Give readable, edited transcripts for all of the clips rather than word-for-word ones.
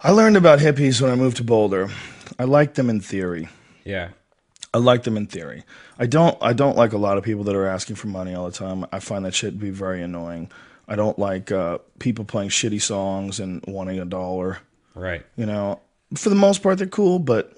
I learned about hippies when I moved to Boulder. I like them in theory. Yeah. I like them in theory. I don't like a lot of people that are asking for money all the time. I find that shit to be very annoying. I don't like people playing shitty songs and wanting a dollar. Right. You know, for the most part they're cool, but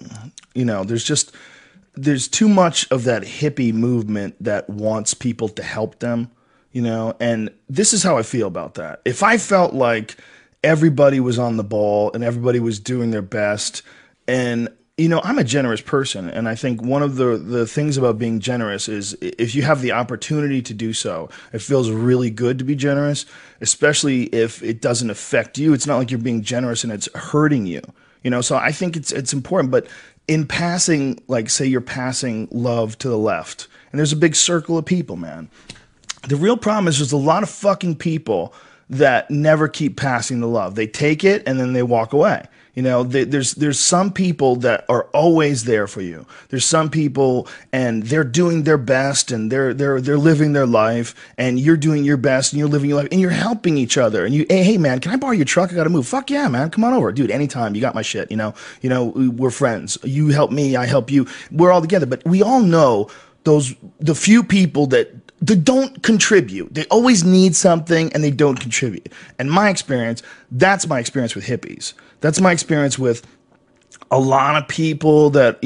there's too much of that hippie movement that wants people to help them, and this is how I feel about that. If I felt like everybody was on the ball and everybody was doing their best, and I'm a generous person, and I think one of the things about being generous is if you have the opportunity to do so, it feels really good to be generous, especially if it doesn't affect you. It's not like you're being generous and it's hurting you. So I think it's important, but in passing, like say you're passing love to the left, and there's a big circle of people, man. The real problem is there's a lot of fucking people that never keep passing the love. They take it and then they walk away. There's some people that are always there for you. There's some people and they're doing their best and they're living their life, and you're doing your best and you're living your life and you're helping each other. And hey man, can I borrow your truck? I gotta move. Fuck yeah, man. Come on over. Dude, anytime. You got my shit. We're friends. You help me, I help you. We're all together. But we all know the few people that they don't contribute. They always need something and they don't contribute. And that's my experience with hippies. That's my experience with a lot of people that,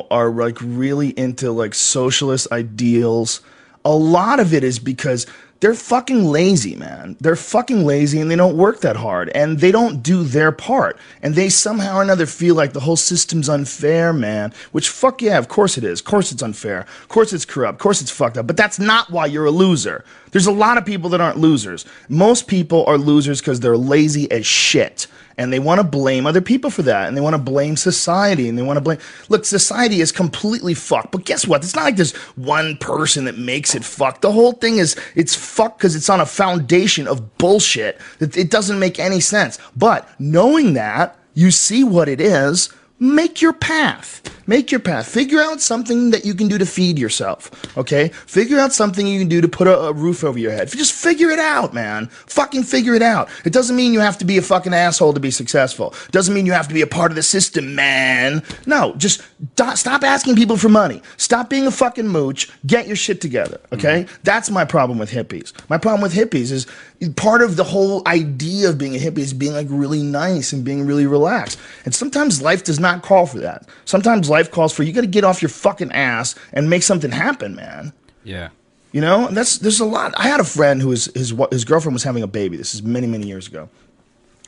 are like really into like socialist ideals. A lot of it is because they're fucking lazy, man. They're fucking lazy and they don't work that hard and they don't do their part. And they somehow or another feel like the whole system's unfair, man. Which, fuck yeah, of course it is. Of course it's unfair. Of course it's corrupt. Of course it's fucked up. But that's not why you're a loser. There's a lot of people that aren't losers. Most people are losers because they're lazy as shit. And they want to blame other people for that. And they want to blame society. And they want to blame... Look, society is completely fucked. But guess what? It's not like there's one person that makes it fucked. The whole thing it's fucked because it's on a foundation of bullshit. It doesn't make any sense. But knowing that, you see what it is, make your path. Make your path. Figure out something that you can do to feed yourself, okay? Figure out something you can do to put a roof over your head. Just figure it out, man. Fucking figure it out. It doesn't mean you have to be a fucking asshole to be successful. It doesn't mean you have to be a part of the system, man. No, just stop asking people for money. Stop being a fucking mooch. Get your shit together, okay? That's my problem with hippies. My problem with hippies is part of the whole idea of being a hippie is being like really nice and being really relaxed. And sometimes life does not call for that. Sometimes life calls for you got to get off your fucking ass and make something happen, man. Yeah. And there's a lot. I had a friend who his girlfriend was having a baby. This is many, many years ago.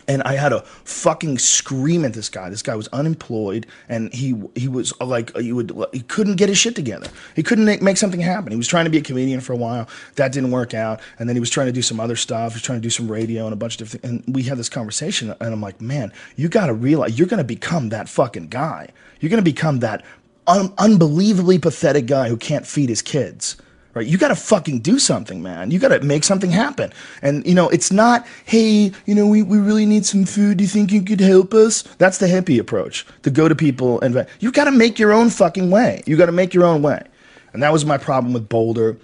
And I had to fucking scream at this guy. This guy was unemployed, and he was like, he couldn't get his shit together. He couldn't make something happen. He was trying to be a comedian for a while. That didn't work out. And then he was trying to do some other stuff. He was trying to do some radio and a bunch of different things. And we had this conversation, and I'm like, man, you got to realize you're going to become that fucking guy. You're going to become that unbelievably pathetic guy who can't feed his kids. Right? You got to fucking do something, man. You got to make something happen. And, it's not, hey, we really need some food. Do you think you could help us? That's the hippie approach, to go to people and you got to make your own fucking way. You got to make your own way. And that was my problem with Boulder.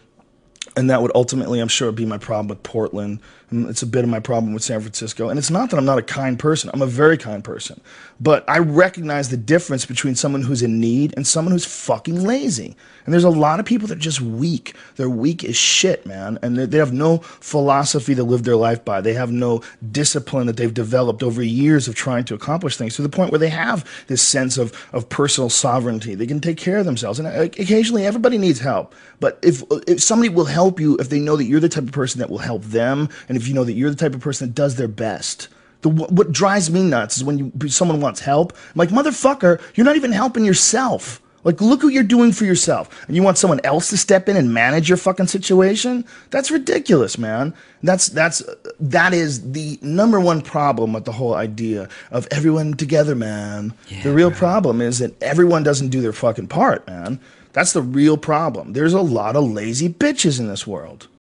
And that would ultimately, I'm sure, be my problem with Portland. And it's a bit of my problem with San Francisco. And it's not that I'm not a kind person. I'm a very kind person. But I recognize the difference between someone who's in need and someone who's fucking lazy. And there's a lot of people that are just weak. They're weak as shit, man. And they have no philosophy to live their life by. They have no discipline that they've developed over years of trying to accomplish things, to the point where they have this sense of personal sovereignty. They can take care of themselves. And occasionally everybody needs help. But if somebody will help you if they know that you're the type of person that will help them, and if you know that you're the type of person that does their best. What drives me nuts is when someone wants help. I'm like, motherfucker, you're not even helping yourself. Like, look what you're doing for yourself. And you want someone else to step in and manage your fucking situation? That's ridiculous, man. That is the number one problem with the whole idea of everyone together, man. Yeah, the real problem is that everyone doesn't do their fucking part, man. That's the real problem. There's a lot of lazy bitches in this world.